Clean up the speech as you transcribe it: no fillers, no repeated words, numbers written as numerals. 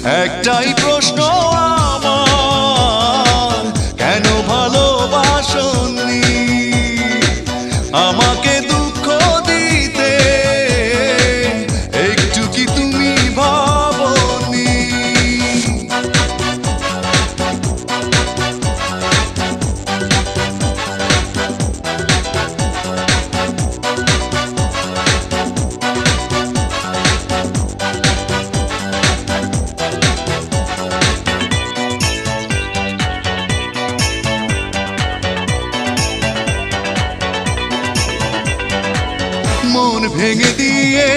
একটাই প্রশ্ন আমার, কেন ভালোবাসনি আমাকে দুঃখ দিতে? একটু কি তুমি ভাবনি? মন ভেঙে দিয়ে